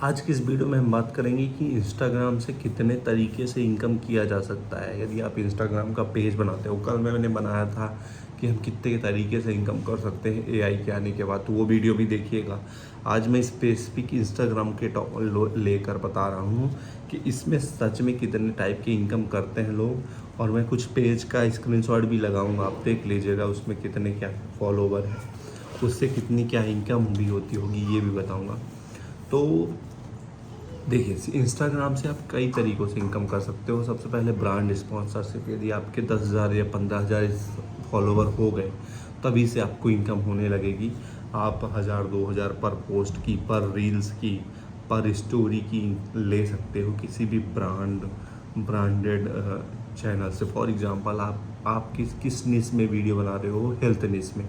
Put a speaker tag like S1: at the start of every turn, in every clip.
S1: आज की इस वीडियो में हम बात करेंगे कि इंस्टाग्राम से कितने तरीके से इनकम किया जा सकता है। यदि आप इंस्टाग्राम का पेज बनाते हो, कल मैंने बनाया था कि हम कितने तरीके से इनकम कर सकते हैं एआई के आने के बाद, तो वो वीडियो भी देखिएगा। आज मैं स्पेसिफिक इंस्टाग्राम के लेकर बता रहा हूँ कि इसमें सच में कितने टाइप की इनकम करते हैं लोग, और मैं कुछ पेज का स्क्रीनशॉट भी लगाऊंगा, आप देख लीजिएगा उसमें कितने क्या फॉलोवर हैं, उससे कितनी क्या इनकम भी होती होगी ये भी बताऊँगा। तो देखिए, इंस्टाग्राम से आप कई तरीक़ों से इनकम कर सकते हो। सबसे पहले ब्रांड स्पॉन्सरशिप, यदि आपके 10,000 या 15,000 फॉलोवर हो गए तभी से आपको इनकम होने लगेगी। आप 1,000 2,000 पर पोस्ट की, पर रील्स की, पर स्टोरी की ले सकते हो किसी भी ब्रांडेड चैनल से। फॉर एग्जांपल आप किस निश में वीडियो बना रहे हो, हेल्थ निश में।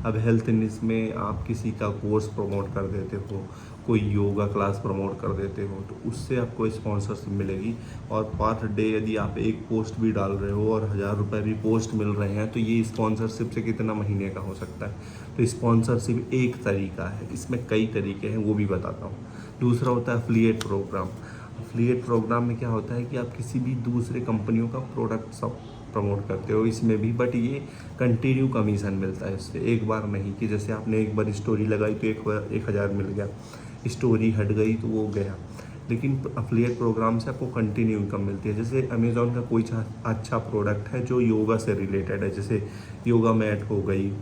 S1: अब हेल्थ निश में आप किसी का कोर्स प्रमोट कर देते हो, कोई योगा क्लास प्रमोट कर देते हो, तो उससे आपको स्पॉन्सरशिप मिलेगी। और पर डे यदि आप एक पोस्ट भी डाल रहे हो और 1,000 रुपये भी पोस्ट मिल रहे हैं, तो ये स्पॉन्सरशिप से कितना महीने का हो सकता है। तो स्पॉन्सरशिप एक तरीका है, इसमें कई तरीके हैं, वो भी बताता हूँ। दूसरा होता है एफिलिएट प्रोग्राम। एफिलिएट प्रोग्राम में क्या होता है कि आप किसी भी दूसरे कंपनियों का प्रोडक्ट सब प्रमोट करते हो इसमें भी, बट ये कंटिन्यू कमीशन मिलता है इससे, एक बार नहीं कि जैसे आपने एक बार स्टोरी लगाई तो 1,000 मिल गया, स्टोरी हट गई तो वो गया। लेकिन एफिलिएट प्रोग्राम से आपको कंटिन्यू इनकम मिलती है। जैसे अमेज़ॉन का कोई अच्छा प्रोडक्ट है जो योगा से रिलेटेड है, जैसे योगा मैट हो गई,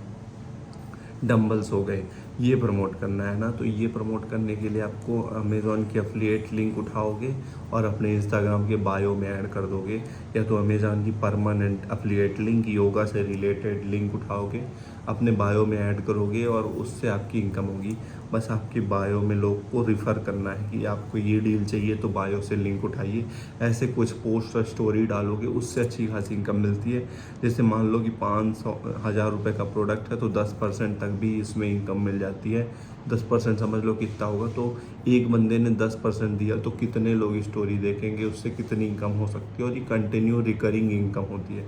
S1: डंबल्स हो गए, ये प्रमोट करना है ना, तो ये प्रमोट करने के लिए आपको अमेज़ॉन की एफिलिएट लिंक उठाओगे और अपने इंस्टाग्राम के बायो में ऐड कर दोगे, या तो अमेज़ॉन की परमानेंट एफिलिएट लिंक, योगा से रिलेटेड लिंक उठाओगे, अपने बायो में ऐड करोगे और उससे आपकी इनकम होगी। बस आपकी बायो में लोग को रिफ़र करना है कि आपको ये डील चाहिए तो बायो से लिंक उठाइए। ऐसे कुछ पोस्ट और स्टोरी डालोगे, उससे अच्छी खासी इनकम मिलती है। जैसे मान लो कि 500 1,000 रुपये का प्रोडक्ट है तो 10% तक भी इसमें इनकम मिल जाती है। 10% समझ लो कितना होगा, तो एक बंदे ने 10% दिया तो कितने लोग स्टोरी देखेंगे, उससे कितनी इनकम हो सकती है। और ये कंटिन्यू रिकरिंग इनकम होती है,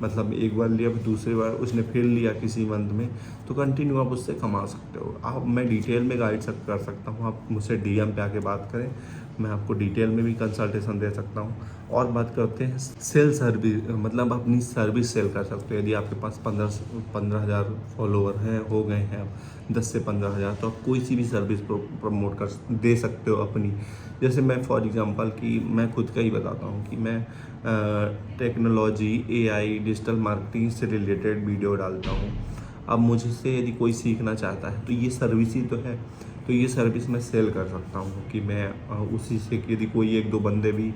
S1: मतलब एक बार लिया फिर दूसरी बार उसने फिर लिया किसी मंथ में, तो कंटिन्यू आप उससे कमा सकते हो। आप मैं डिटेल में गाइड कर सकता हूँ, आप मुझसे डीएम पे आके बात करें, मैं आपको डिटेल में भी कंसल्टेशन दे सकता हूँ। और बात करते हैं सेल सर्विस, मतलब अपनी सर्विस सेल कर सकते हो। यदि आपके पास 15,000 फॉलोवर हैं, हो गए हैं 10 से 15,000, तो आप कोई सी भी सर्विस प्रमोट कर दे सकते हो अपनी। जैसे मैं फॉर एग्जांपल कि मैं खुद का ही बताता हूँ कि मैं टेक्नोलॉजी, एआई, डिजिटल मार्केटिंग से रिलेटेड वीडियो डालता हूँ। अब मुझसे यदि कोई सीखना चाहता है तो ये सर्विस ही तो है, तो ये सर्विस मैं सेल कर सकता हूँ कि मैं उसी से, यदि कोई 1-2 बंदे भी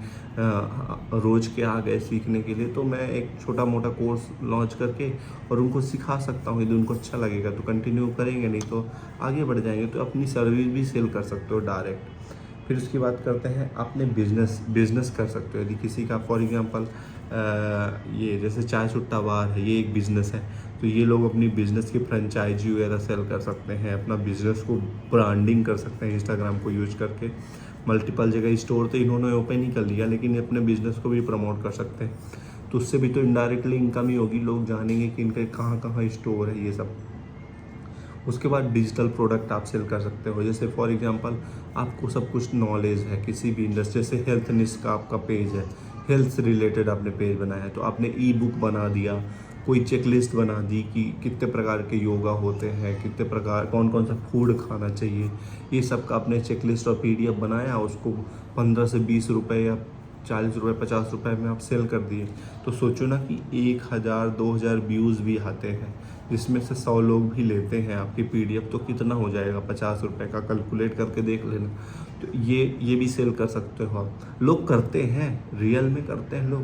S1: रोज़ के आ गए सीखने के लिए, तो मैं एक छोटा मोटा कोर्स लॉन्च करके और उनको सिखा सकता हूँ। यदि उनको अच्छा लगेगा तो कंटिन्यू करेंगे, नहीं तो आगे बढ़ जाएंगे। तो अपनी सर्विस भी सेल कर सकते हो डायरेक्ट। फिर उसकी बात करते हैं, आपने बिजनेस कर सकते हो। यदि किसी का फॉर एग्जांपल ये जैसे चाय सुट्टा बार है, ये एक बिज़नेस है, तो ये लोग अपनी बिज़नेस की फ्रेंचाइजी वगैरह सेल कर सकते हैं, अपना बिज़नेस को ब्रांडिंग कर सकते हैं इंस्टाग्राम को यूज करके। मल्टीपल जगह स्टोर तो इन्होंने ओपन ही कर लिया, लेकिन ये अपने बिज़नेस को भी प्रमोट कर सकते हैं, तो उससे भी तो इनडायरेक्टली इनकम ही होगी। लोग जानेंगे कि इनके कहाँ कहाँ स्टोर है ये सब। उसके बाद डिजिटल प्रोडक्ट आप सेल कर सकते हो। जैसे फॉर एग्जांपल आपको सब कुछ नॉलेज है किसी भी इंडस्ट्री से, हेल्थ निश का आपका पेज है, हेल्थ से रिलेटेड आपने पेज बनाया है, तो आपने ई बुक बना दिया, कोई चेकलिस्ट बना दी कि कितने प्रकार के योगा होते हैं, कितने प्रकार, कौन कौन सा फूड खाना चाहिए, ये सब का आपने चेकलिस्ट और पीडीएफ बनाया, उसको 15 से 20 रुपये या 40 रुपये 50 रुपये में आप सेल कर दिए। तो सोचो ना कि 1,000 2,000 व्यूज़ भी आते हैं, जिसमें से 100 लोग भी लेते हैं आपकी पीडीएफ, तो कितना हो जाएगा 50 रुपये का, कैलकुलेट करके देख लेना। तो ये भी सेल कर सकते हो आप। लोग करते हैं, रियल में करते हैं लोग,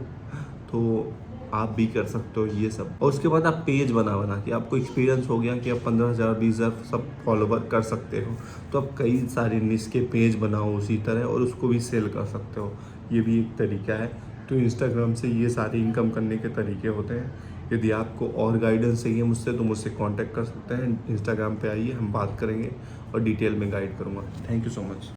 S1: तो आप भी कर सकते हो ये सब। और उसके बाद आप पेज बना के, आपको एक्सपीरियंस हो गया कि आप 15,000 20,000 सब फॉलोवर कर सकते हो, तो आप कई सारे निश के पेज बनाओ उसी तरह और उसको भी सेल कर सकते हो। ये भी एक तरीका है। तो इंस्टाग्राम से ये सारे इनकम करने के तरीके होते हैं। यदि आपको और गाइडेंस चाहिए मुझसे तो मुझसे कांटेक्ट कर सकते हैं। इंस्टाग्राम पे आइए, हम बात करेंगे और डिटेल में गाइड करूँगा। Thank you so much.